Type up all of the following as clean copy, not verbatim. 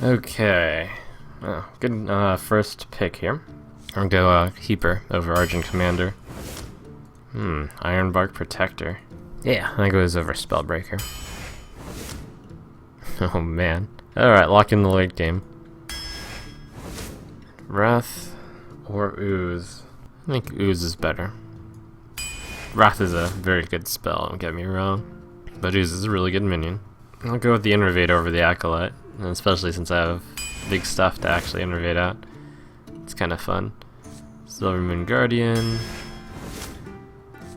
Okay. Oh, good first pick here. I'll go Keeper over Argent Commander. Ironbark Protector. Yeah, that goes over Spellbreaker. Oh man. Alright, lock in the late game. Wrath or Ooze? I think Ooze is better. Wrath is a very good spell, don't get me wrong. But Ooze is a really good minion. I'll go with the Innervate over the Acolyte, and especially since I have big stuff to actually Innervate out. It's kind of fun. Silvermoon Guardian.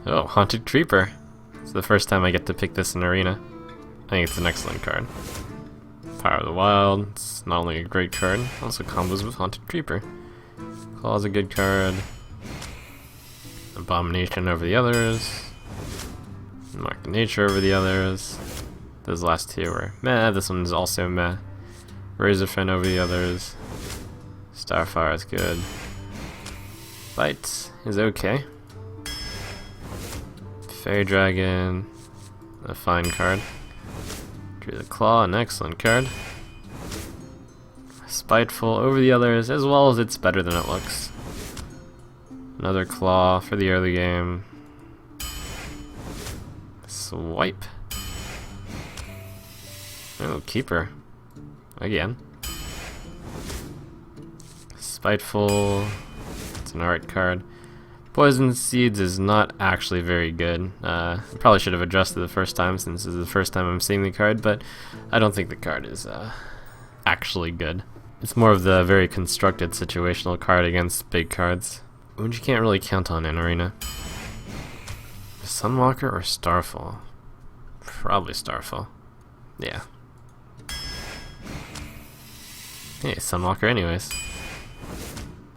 Oh, Haunted Creeper. It's the first time I get to pick this in Arena. I think it's an excellent card. Power of the Wild. It's not only a great card, also combos with Haunted Creeper. Claw's a good card. Abomination over the others. Mark of Nature over the others. Those last two were meh. This one's also meh. Razorfen over the others. Starfire is good. Bite is okay. Fairy Dragon, a fine card. Drew the Claw, an excellent card. Spiteful over the others, as well as it's better than it looks. Another Claw for the early game. Swipe. Oh, Keeper. Again. Spiteful. It's an art card. Poison Seeds is not actually very good. I probably should have addressed it the first time since this is the first time I'm seeing the card, but I don't think the card is actually good. It's more of the very constructed situational card against big cards, which you can't really count on in Arena. Sunwalker or Starfall? Probably Starfall. Yeah. Hey, Sunwalker anyways.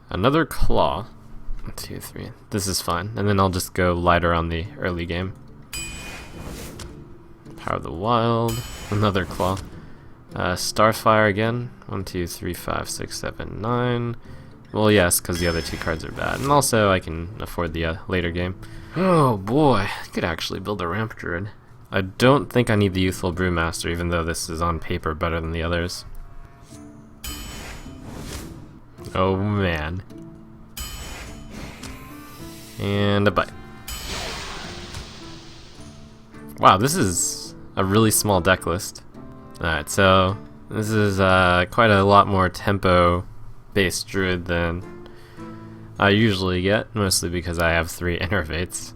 Another Claw. 1, 2, 3. This is fine. And then I'll just go lighter on the early game. Power of the Wild. Another Claw. Starfire again. 1, 2, 3, 5, 6, 7, 9. Well, yes, because the other two cards are bad. And also, I can afford the later game. Oh boy, I could actually build a Ramp Druid. I don't think I need the Youthful Brewmaster, even though this is on paper better than the others. Oh man. And a bite. Wow, this is a really small deck list. Alright, so this is quite a lot more tempo-based Druid than I usually get, mostly because I have 3 Innervates.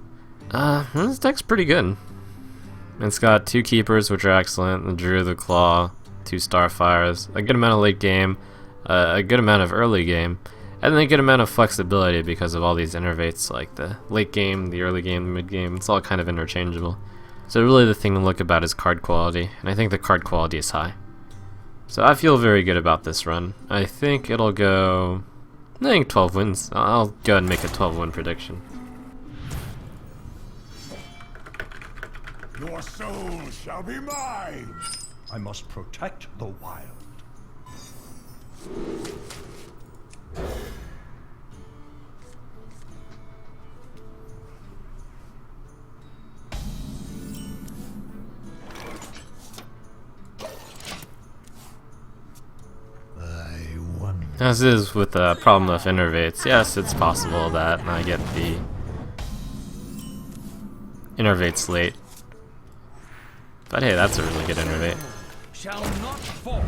This deck's pretty good. It's got 2 Keepers, which are excellent, the Druid, the Claw, 2 Starfires, a good amount of late game, a good amount of early game, and then a good amount of flexibility because of all these Innervates, like the late game, the early game, the mid game. It's all kind of interchangeable. So really the thing to look about is card quality, and I think the card quality is high. So I feel very good about this run. I think it'll go, I think 12 wins. I'll go ahead and make a 12-win prediction. Your soul shall be mine! I must protect the wild. As is with the problem of Innervates, yes, it's possible that I get the Innervates late. But hey, that's a really good Innervate. Shall not fall.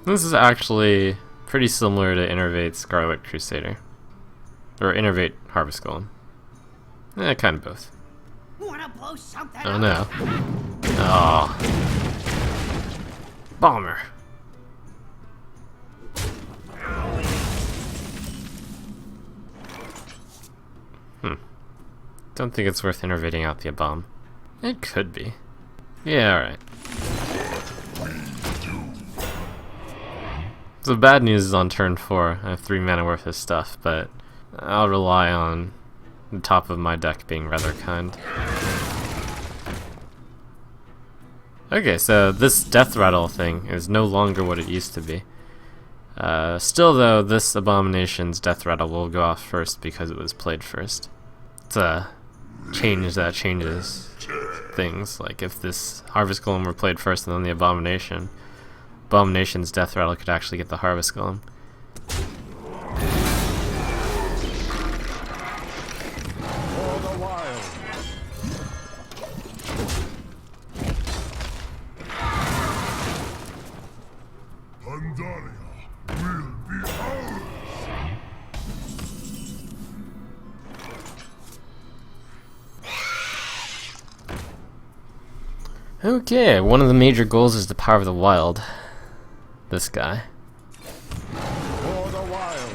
This is actually pretty similar to Innervate Scarlet Crusader. Or Innervate Harvest Golem. Kind of both. Wanna blow something Oh no. Oh. Bomber. Don't think it's worth innervating out the bomb. It could be. Yeah, alright. So bad news is on turn 4. I have 3 mana worth of stuff, but I'll rely on the top of my deck being rather kind. Okay, so this Death Rattle thing is no longer what it used to be. Still though, this Abomination's Death Rattle will go off first because it was played first. It's a change that changes things. Like if this Harvest Golem were played first and then the Abomination Abomination's Death Rattle could actually get the Harvest Golem. For the wild. Pandaria will be ours. Okay, one of the major goals is the Power of the Wild. This guy. For the wild.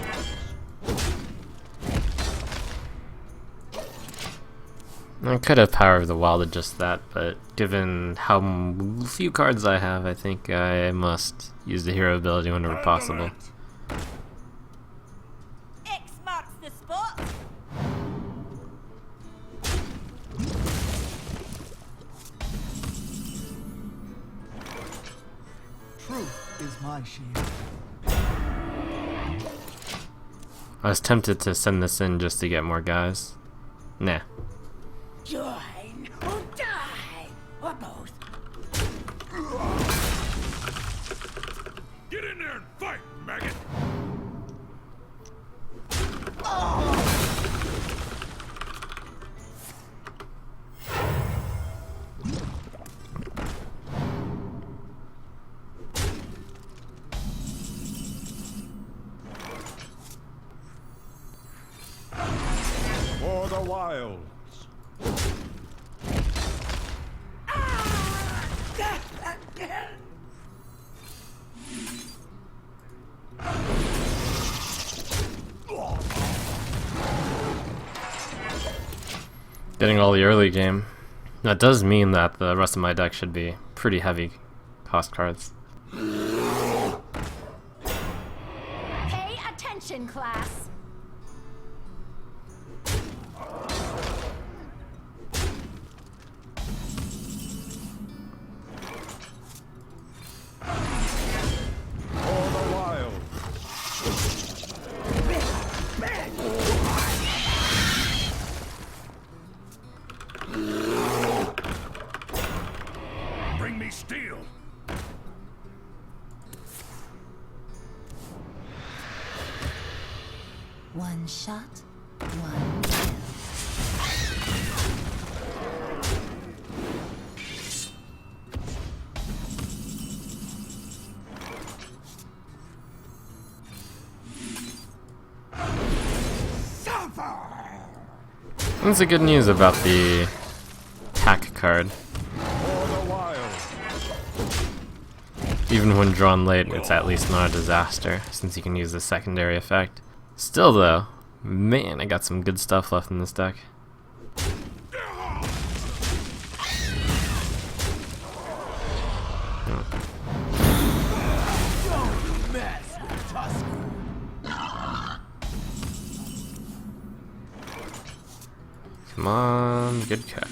I could have Power of the Wild just that, but given how few cards I have, I think I must use the hero ability whenever possible. X marks the spot. Truth is my shield. I was tempted to send this in just to get more guys. Nah. Join or die, or both. Get in there and fight, maggot. For the wilds. Death again. Getting all the early game. That does mean that the rest of my deck should be pretty heavy cost cards. Pay attention, class. For the wild. Bring me steel. One shot, one kill. That's the good news about the hack card. For the wild. Even when drawn late, it's at least not a disaster, since you can use the secondary effect. Still though, man, I got some good stuff left in this deck. Come on, good card.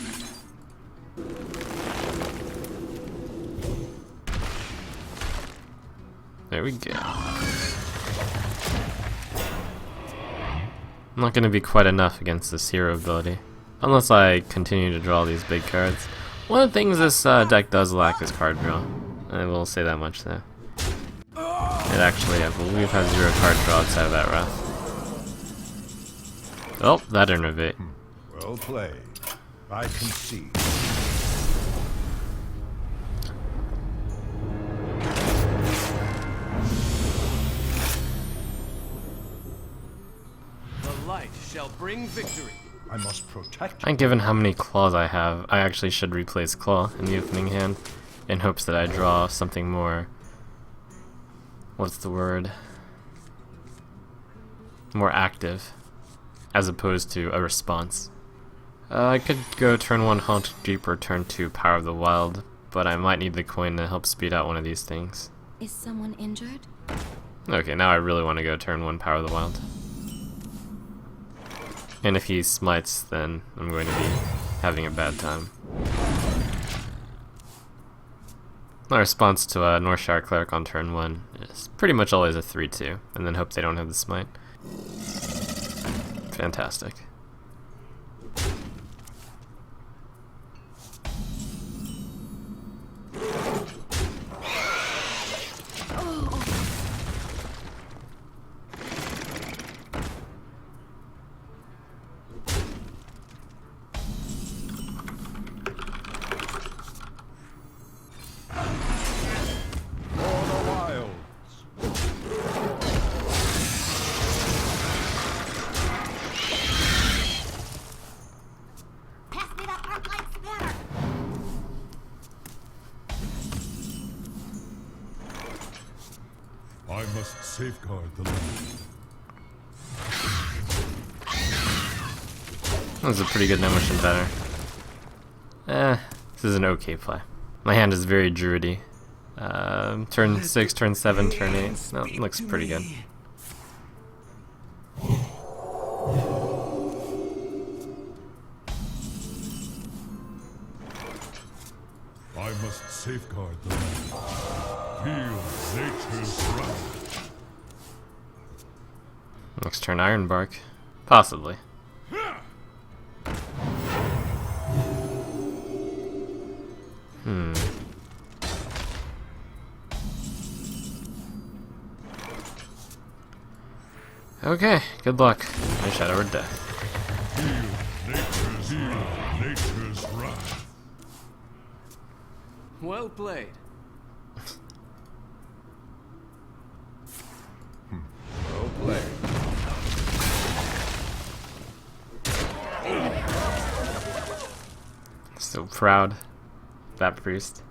There we go. Not going to be quite enough against this hero ability, unless I continue to draw these big cards. One of the things this deck does lack is card draw. I will say that much though. It actually, I believe, has 0 card draw outside of that Wrath. Oh, that innovate. Well played. I concede. The light shall bring victory. I must protect. And given how many claws I have, I actually should replace claw in the opening hand, in hopes that I draw something more, what's the word, more active, as opposed to a response. I could go turn 1 Haunted Deep or turn 2 Power of the Wild, but I might need the coin to help speed out one of these things. Is someone injured? Okay, now I really want to go turn 1 Power of the Wild. And if he smites, then I'm going to be having a bad time. My response to a Northshire Cleric on turn 1 is pretty much always a 3-2, and then hope they don't have the smite. Fantastic. I must safeguard the land. That was a pretty good notion better. This is an okay play. My hand is very druidy. Turn 6, turn 7, turn 8. No, looks pretty good. I must safeguard the land. Feel nature's wrath. Next turn Ironbark. Possibly. Okay, good luck. My Shadow or Death. Feel nature's wrath. Well played. Well played. So proud. That priest.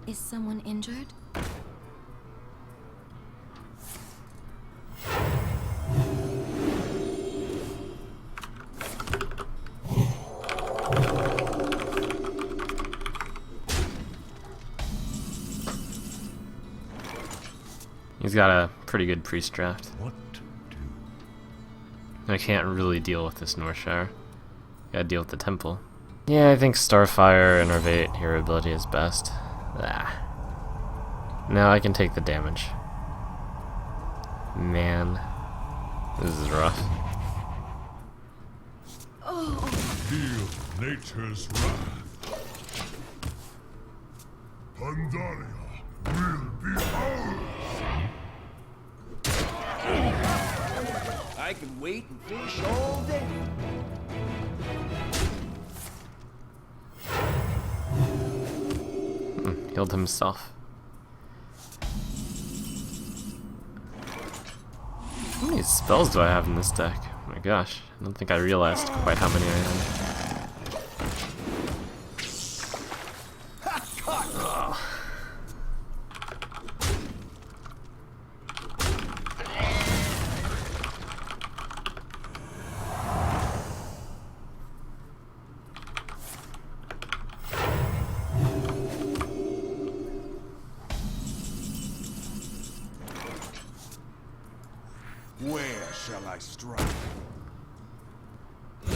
Is someone injured? He's got a pretty good priest draft. What to do? I can't really deal with this Northshire. Gotta deal with the temple. Yeah, I think Starfire and Innervate hero ability is best. Now I can take the damage. Man, this is rough. Feel nature's wrath. Pandaria will be ours. I can wait and fish all day. Healed himself. How many spells do I have in this deck? Oh my gosh, I don't think I realized quite how many I had. Where shall I strike? For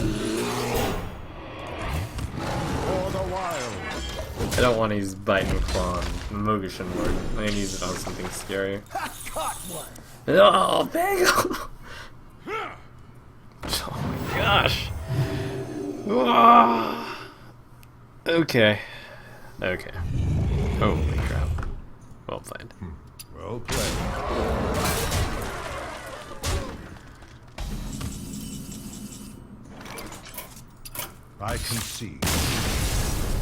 the wild. I don't want to use Bite and Claw on Mogishan Ward. I'm gonna use it on something scary. Oh, bagel! Oh my gosh. Okay. Okay. Holy crap. Well played. Well played. I concede.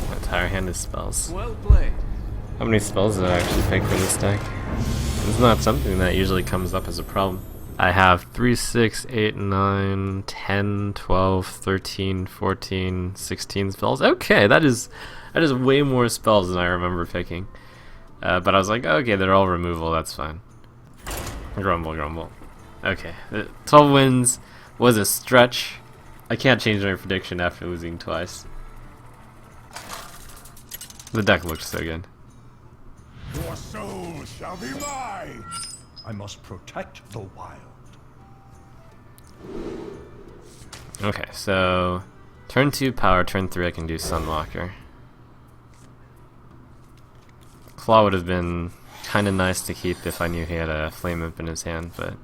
My entire hand is spells. Well played. How many spells did I actually pick for this deck? It's not something that usually comes up as a problem. I have 3, 6, 8, 9, 10, 12, 13, 14, 16 spells. Okay, that is way more spells than I remember picking. But I was like, okay, they're all removal, that's fine. Grumble, grumble. Okay, 12 wins was a stretch. I can't change my prediction after losing twice. The deck looked so good. Your soul shall be mine. I must protect the wild. Okay, so turn 2 power, turn 3 I can do Sunwalker. Claw would have been kinda nice to keep if I knew he had a Flame Imp in his hand, but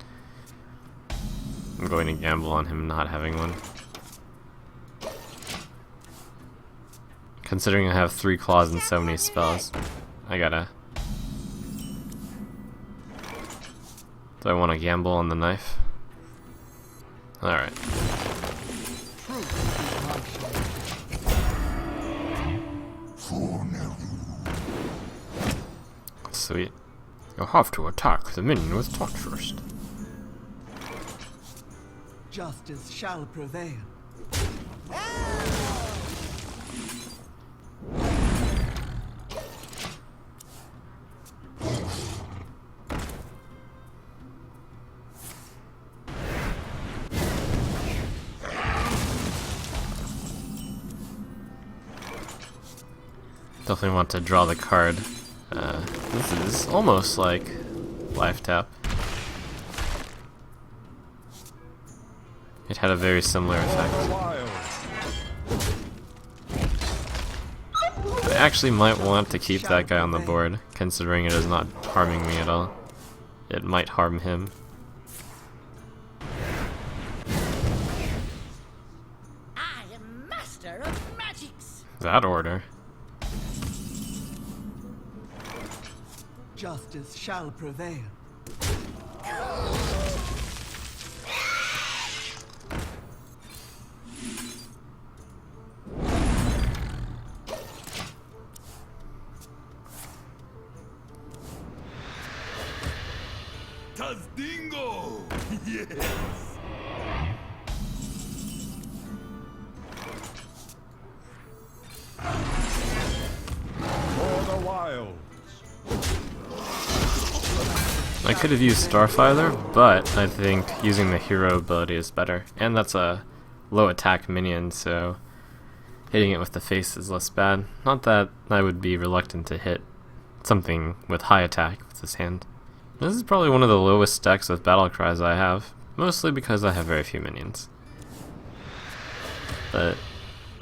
I'm going to gamble on him not having one. Considering I have 3 claws and so many spells, I gotta... Do I want to gamble on the knife? Alright. Sweet. You'll have to attack the minion with touch first. Justice shall prevail. definitely want to draw the card. This is almost like life tap. It had a very similar effect. Wild. I actually might want to keep that guy on the board, considering it is not harming me at all. It might harm him. I am master of magics. That order. Justice shall prevail. Tazdingo! Yes! For the wilds. I could have used Starfighter, but I think using the hero ability is better. And that's a low attack minion, so hitting it with the face is less bad. Not that I would be reluctant to hit something with high attack with this hand. This is probably one of the lowest stacks of battle cries I have, mostly because I have very few minions. But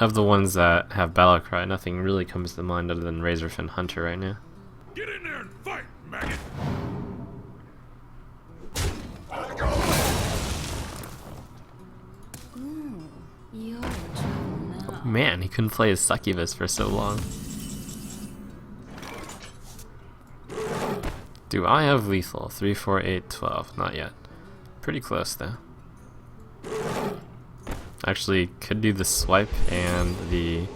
of the ones that have battle cry, nothing really comes to mind other than Razorfin Hunter right now. Get in there and fight, maggot! Ooh, you're in trouble now. Man, he couldn't play his Succubus for so long. Do I have lethal? 3, 4, 8, 12. Not yet. Pretty close though. Actually, could do the swipe and the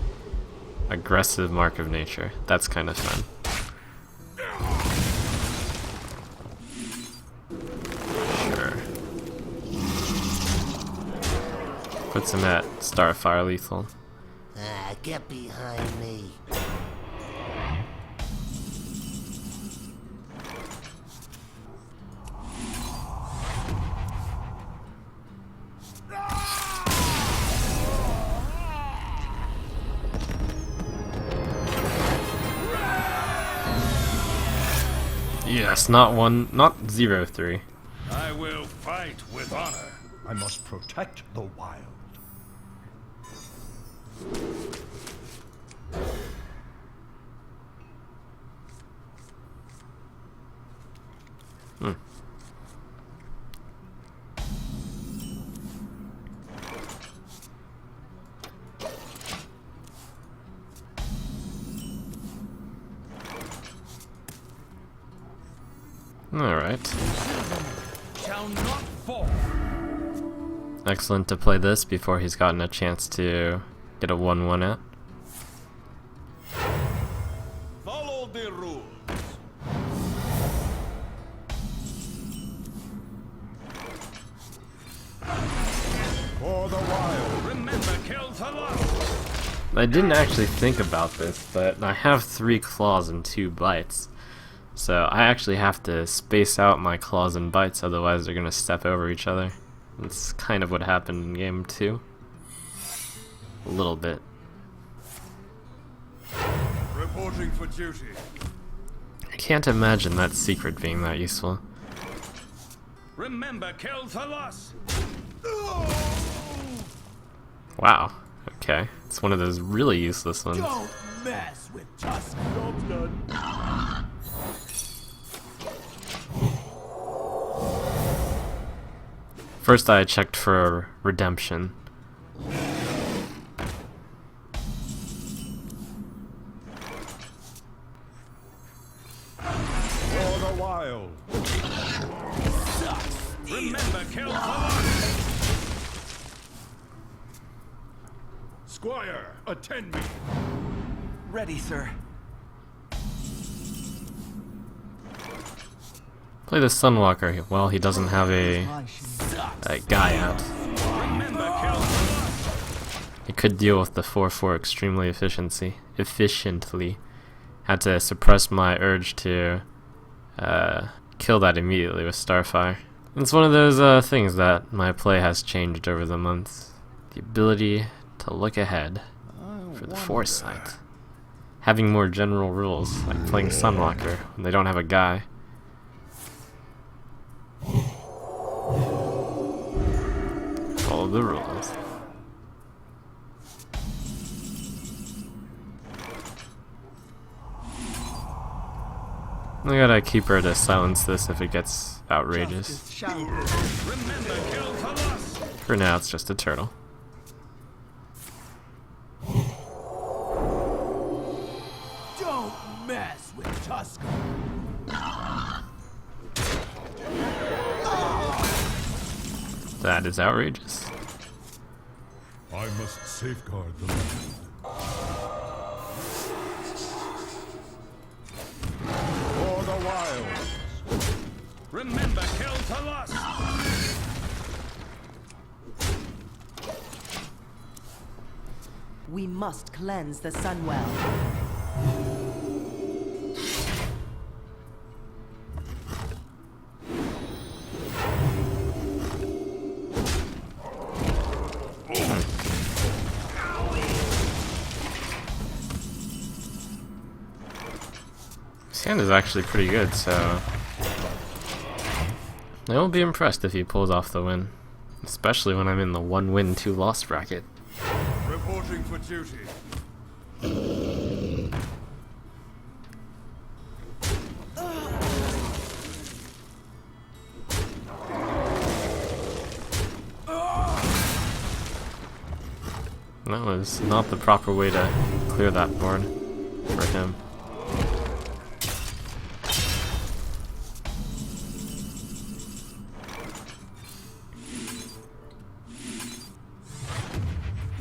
aggressive mark of nature. That's kind of fun. Sure. Puts him at Starfire lethal. Get behind me. Yes, not 0-3. I will fight with honor. I must protect the wild. Alright. Shall not fall. Excellent to play this before he's gotten a chance to get a 1-1 out. Follow the rules. For the wild. Remember, kill the lost. I didn't actually think about this, but I have 3 claws and 2 bites. So I actually have to space out my claws and bites, otherwise they're going to step over each other. That's kind of what happened in game 2. A little bit. Reporting for duty. I can't imagine that secret being that useful. Remember, kill the lost. Wow. Okay. It's one of those really useless ones. Don't mess with justice. First I checked for redemption. For the wild. Remember, kill the lost. Squire, attend me. Ready, sir. Play the Sunwalker while he doesn't have a guy out. Remember, kill the lost. It could deal with the 4-4 extremely efficiently. Had to suppress my urge to kill that immediately with Starfire. It's one of those things that my play has changed over the months. The ability to look ahead for the foresight. having more general rules, like playing Sunwalker when they don't have a guy. Follow the rules. I gotta keep her to silence this if it gets outrageous. Justice shall prevail. Remember, kill for loss. For now, it's just a turtle. Don't mess with Tusker. That is outrageous. I must safeguard the land. For the wilds. Remember, kill for loss. We must cleanse the Sunwell. His hand is actually pretty good, so I will be impressed if he pulls off the win, especially when I'm in the 1 win 2 loss bracket. Reporting for duty. That was not the proper way to clear that board for him.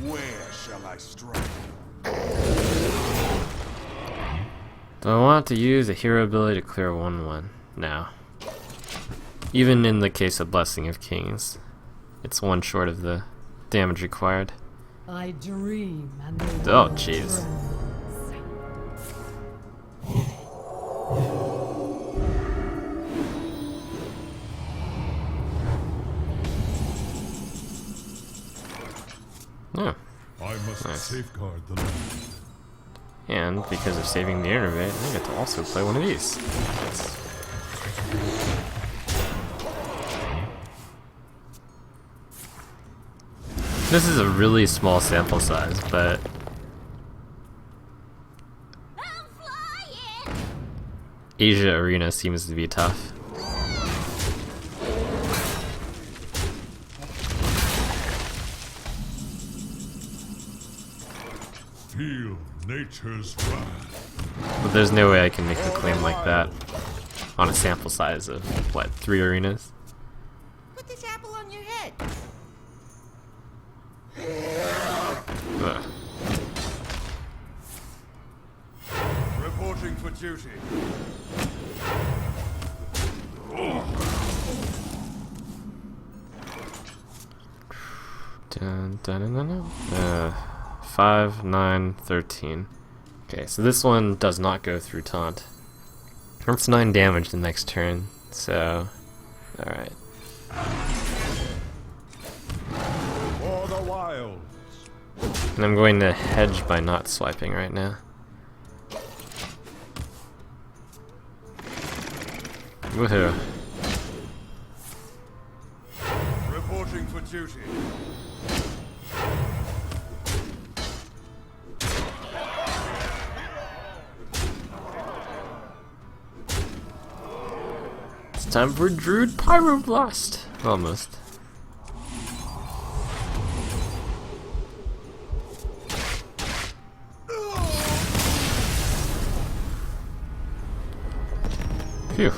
Where shall I strike? Do I want to use a hero ability to clear 1/1? No. Even in the case of Blessing of Kings, it's 1 short of the damage required. I dream and Oh, jeez. Oh, I must Nice. safeguard the land. and because of saving the innervate, I get to also play one of these. Nice. This is a really small sample size, but I'm flying. Asia Arena seems to be tough. Feel nature's wrath. But there's no way I can make a claim like that on a sample size of, what, 3 arenas? Put this apple on your head. Ugh. Reporting for duty. Dun, dun, dun, dun, dun. 5, 9, 13. Okay, so this one does not go through taunt. That's 9 damage the next turn, so alright. For the wilds. And I'm going to hedge by not swiping right now. Woohoo. Reporting for duty. It's time for Druid Pyroblast! Almost. Phew.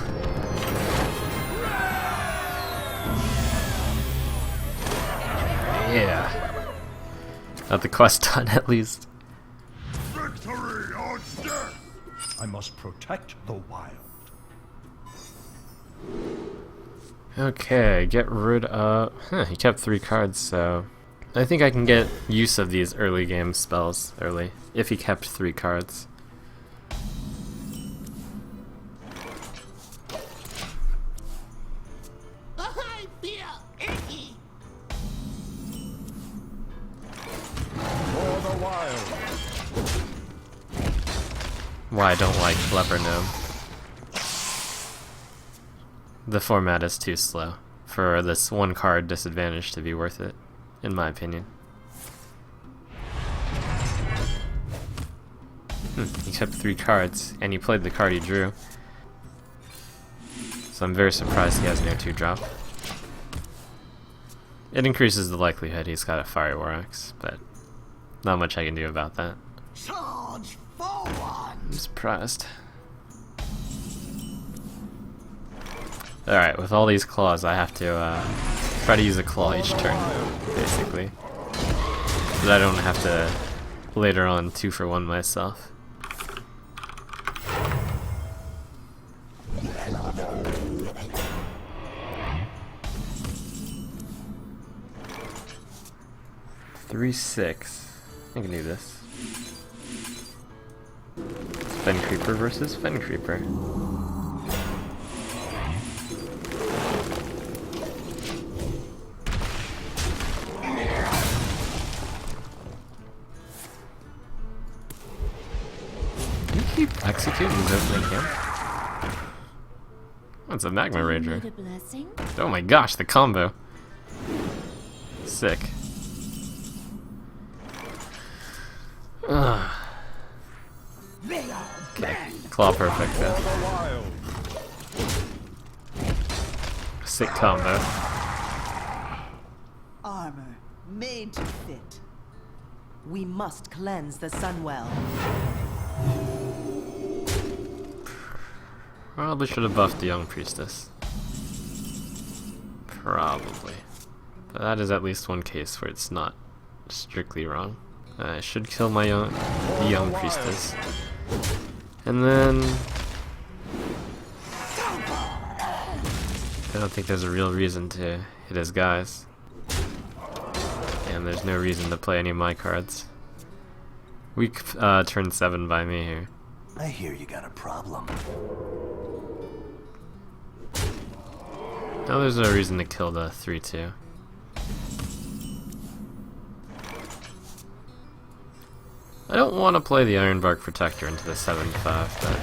Yeah. Got the quest done at least. Victory or death! I must protect the wild. Okay, get rid of... Huh, he kept 3 cards, so... I think I can get use of these early game spells early, if he kept 3 cards. I feel icky. For the wild. why I don't like Leper Gnome. The format is too slow for this one card disadvantage to be worth it, in my opinion. He kept 3 cards, and he played the card he drew. So I'm very surprised he has no 2-drop. It increases the likelihood he's got a Fire War Axe, but not much I can do about that. Charge forward! I'm surprised. Alright, with all these claws I have to try to use a claw each turn, basically. So that I don't have to later on 2-for-1 myself. Three, 6. I can do this. Fen Creeper versus Fen Creeper. You keep executing his opening hand? That's a Magma Rager. Need a blessing? Oh my gosh, the combo. Sick. Ugh. Okay, claw perfect though. Sick combo. Armor made to fit. We must cleanse the Sunwell. Probably should have buffed the Young Priestess. Probably. But that is at least one case where it's not strictly wrong. I should kill my the Young Priestess. And then I don't think there's a real reason to hit his guys. And there's no reason to play any of my cards. Weak turn 7 by me here. I hear you got a problem. Now there's no reason to kill the 3-2. I don't want to play the Ironbark Protector into the 7-5, but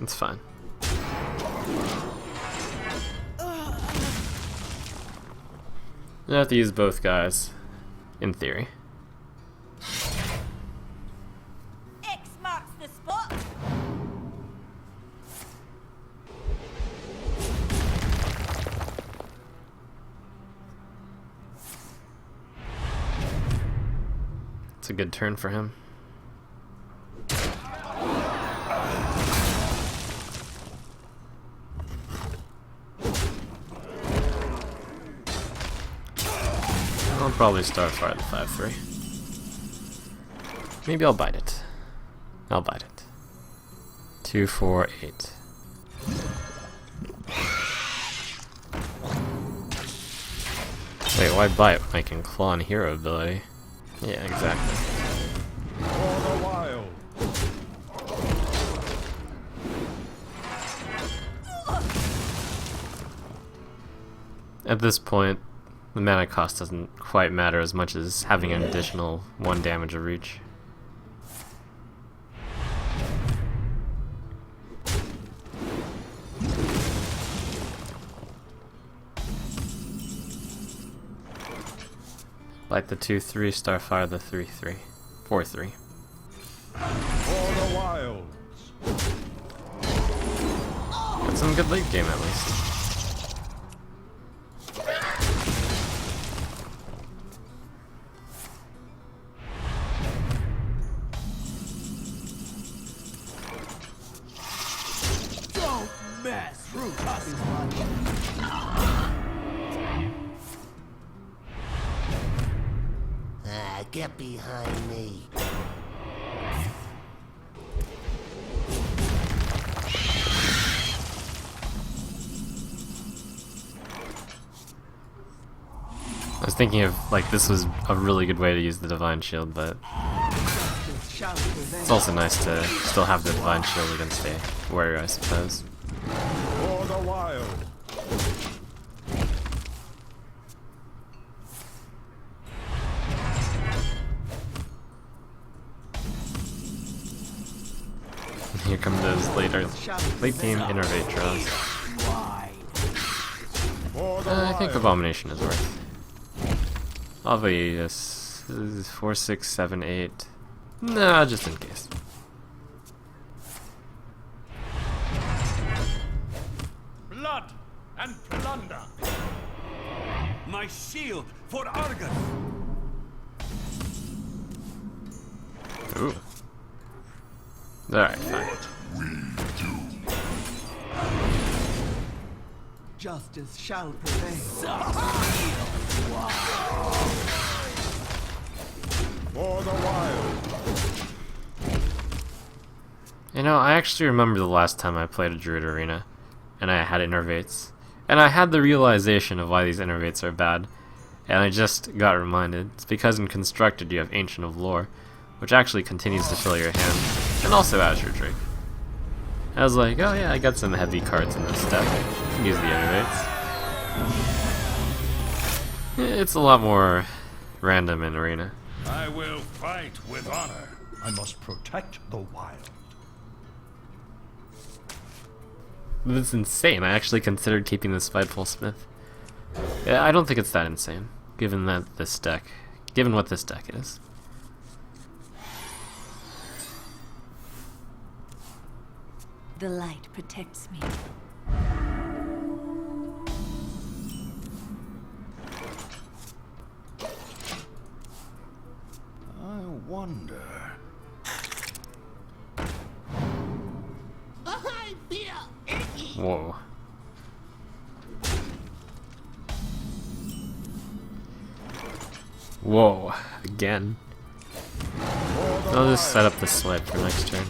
it's fine. I have to use both guys, in theory. X marks the spot. It's a good turn for him. I'll probably Starfire the 5-3. Maybe I'll bite it. I'll bite it. 2, 4, 8. Wait, why bite when I can claw on hero ability? Yeah, exactly. For the wild. At this point, the mana cost doesn't quite matter as much as having an additional 1 damage of reach. Like the 2-3, Starfire the 3-3. 4-3. For the wilds. That's some good late game at least. Don't mess with us. Get behind me. I was thinking of, like, this was a really good way to use the Divine Shield, but it's also nice to still have the Divine Shield against a warrior, I suppose. For the wild. here come those late game innervate draws. I think Abomination is worth. Obvious. 4, 6, 7, 8. Nah, just in case. Blood and plunder. My shield for Argus. Ooh. Alright, fine. Justice shall prevail. For the wild. You know, I actually remember the last time I played a Druid Arena, and I had innervates. And I had the realization of why these innervates are bad. And I just got reminded. It's because in Constructed you have Ancient of Lore, which actually continues to fill your hand, and also Azure Drake. I was like, oh yeah, I got some heavy cards in this deck. I can use the innervates. It's a lot more random in Arena. I will fight with honor. I must protect the wild. That's insane. I actually considered keeping the Spiteful Smith. Yeah, I don't think it's that insane, given what this deck is. The light protects me. I wonder. I feel icky. Whoa. Whoa, again. I'll just set up the sled for next turn.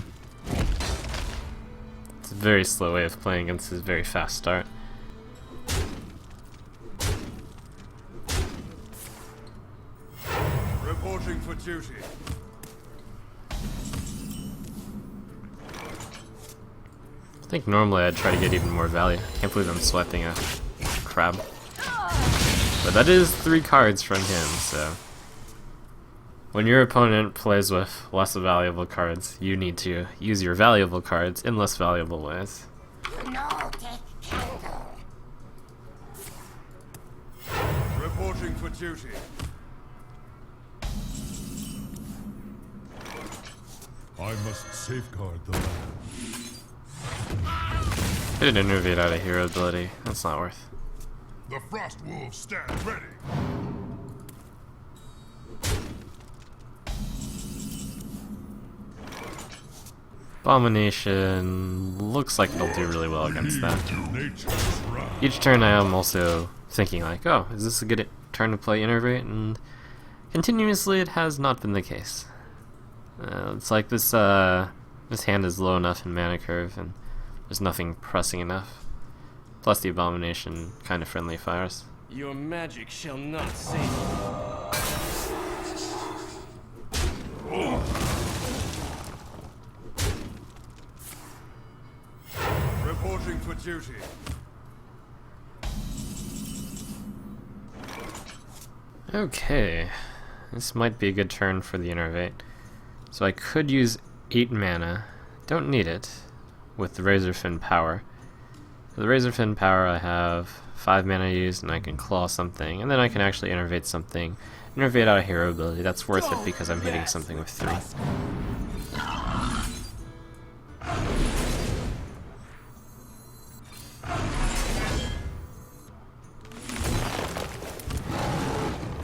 It's a very slow way of playing against his very fast start. Reporting for duty. I think normally I'd try to get even more value. Can't believe I'm swiping a crab. But that is 3 cards from him, so... When your opponent plays with less valuable cards, you need to use your valuable cards in less valuable ways. No, take candle. Reporting for duty. I must safeguard the land. Did an innervate out of hero ability. That's not worth. The frost wolves stand ready. Abomination looks like it'll do really well against that. Nature's wrath. Each turn I am also thinking like, oh, is this a good turn to play innervate? And continuously it has not been the case. It's like this hand is low enough in mana curve and there's nothing pressing enough. Plus the Abomination kind of friendly fires. Your magic shall not save you. Reporting for duty. Okay, this might be a good turn for the innervate. So I could use 8 mana, don't need it, with the Razorfin power. For the Razorfin power I have 5 mana used and I can claw something, and then I can actually innervate something. Innervate out a hero ability, that's worth it because I'm hitting something with 3.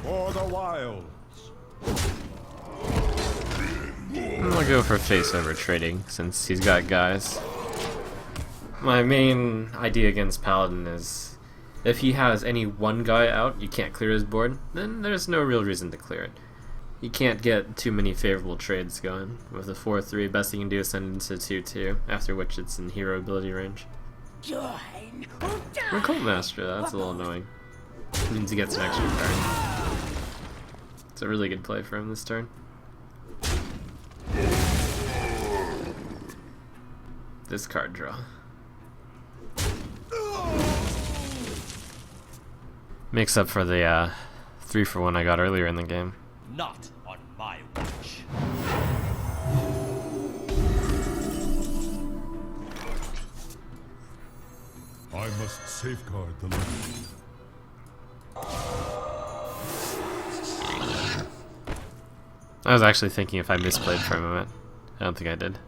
For the wilds. I'm gonna go for face over trading since he's got guys. My main idea against Paladin is if he has any one guy out, you can't clear his board, then there's no real reason to clear it. You can't get too many favorable trades going. With a 4-3, best you can do is send it into 2-2, after which it's in hero ability range. Join. Or Cult Master, that's a little annoying. It means he gets an extra card. It's a really good play for him this turn. This card draw. Makes up for the 3-for-1 I got earlier in the game. Not on my watch. I must safeguard the land. I was actually thinking if I misplayed for a moment. I don't think I did.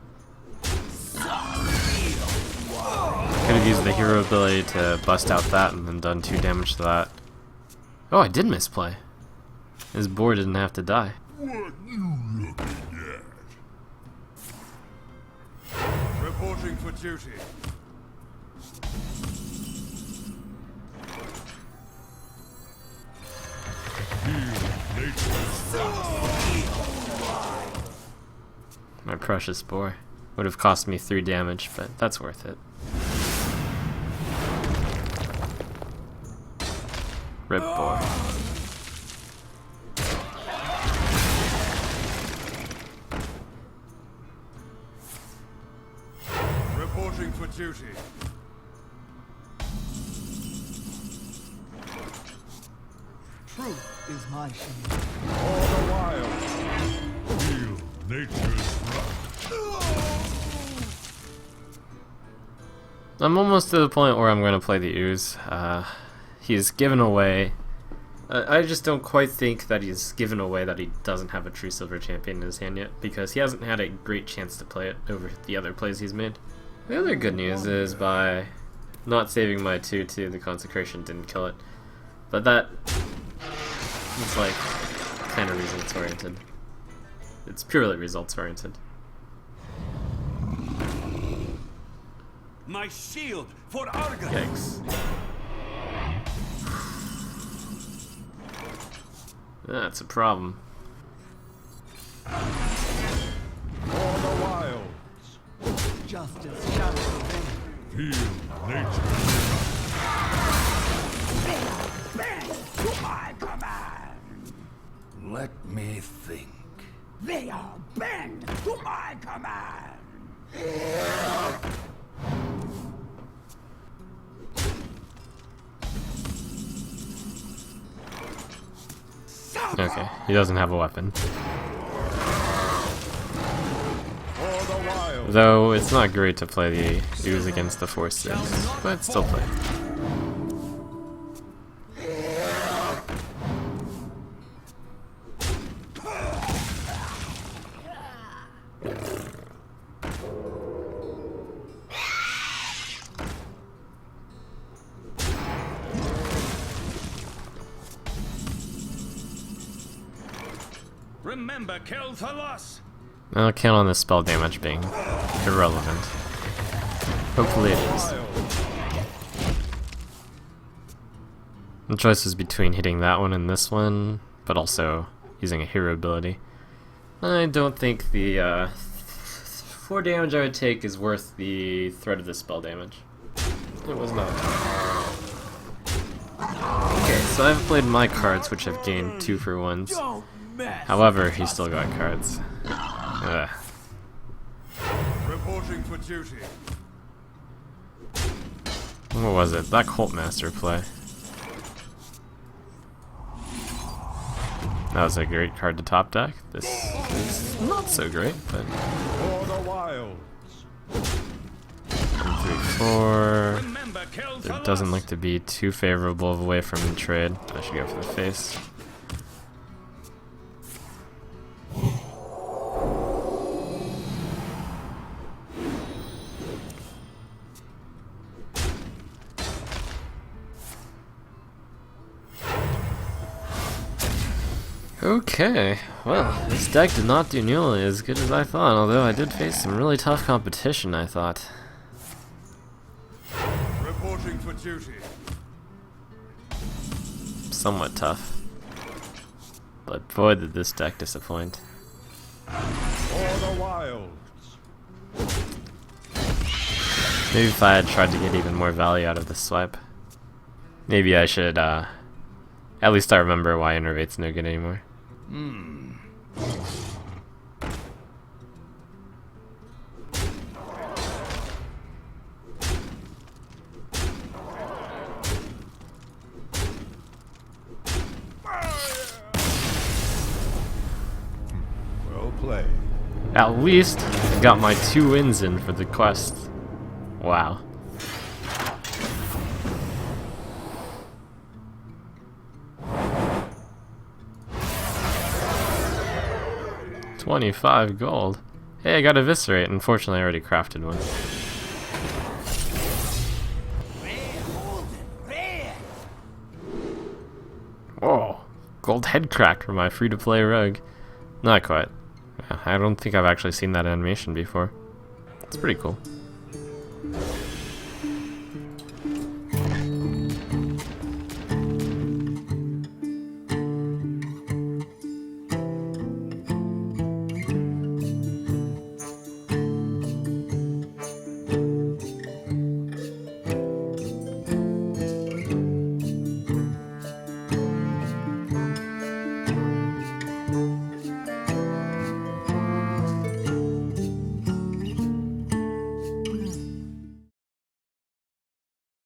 Could have used the hero ability to bust out that and then done 2 damage to that. Oh, I did misplay. His boar didn't have to die. What you looking at? Reporting for duty. Feel nature's wrath. My precious boar. Would have cost me 3 damage, but that's worth it. Rip boar. Reporting for duty. Truth is my shield. All the while, feel nature's wrath. I'm almost to the point where I'm going to play the Ooze. He's given away. I just don't quite think that he's given away that he doesn't have a true silver champion in his hand yet, because he hasn't had a great chance to play it over the other plays he's made. The other good news is by not saving my 2/2, the consecration didn't kill it. But that it's like kind of results oriented. It's purely results oriented. My shield for Argon. Yikes. That's a problem. All the wilds, Justice shall prevail. feel nature's Bend to my command. Let me think. They are bend to my command. Okay, he doesn't have a weapon. all the wilds. Though it's not great to play the Ooze against the 4/6, but still play. Remember, kill the loss. I'll count on the spell damage being irrelevant. Hopefully it is. The choice was between hitting that one and this one, but also using a hero ability. I don't think the 4 damage I would take is worth the threat of the spell damage. It was not. Okay, so I've played my cards, which have gained 2 for 1s. However, he still got cards. Ugh. Reporting for duty. What was it? That Cult Master play. That was a great card to top deck. This is not so great, but All the wilds, 1, 3, 4. Remember, kill the It doesn't loss. look to be too favorable of a way from the trade. I should go for the face. Okay, well, this deck did not do nearly as good as I thought, although I did face some really tough competition, I thought. Reporting for duty. Somewhat tough. But boy, did this deck disappoint. all the wilds. Maybe if I had tried to get even more value out of this swipe. Maybe I should, at least I remember why Innervate's no good anymore. Well played. At least I got my 2 wins in for the quest. Wow. 25 gold. Hey, I got Eviscerate. Unfortunately, I already crafted one. Whoa, gold head crack for my free-to-play rogue. Not quite. I don't think I've actually seen that animation before. It's pretty cool.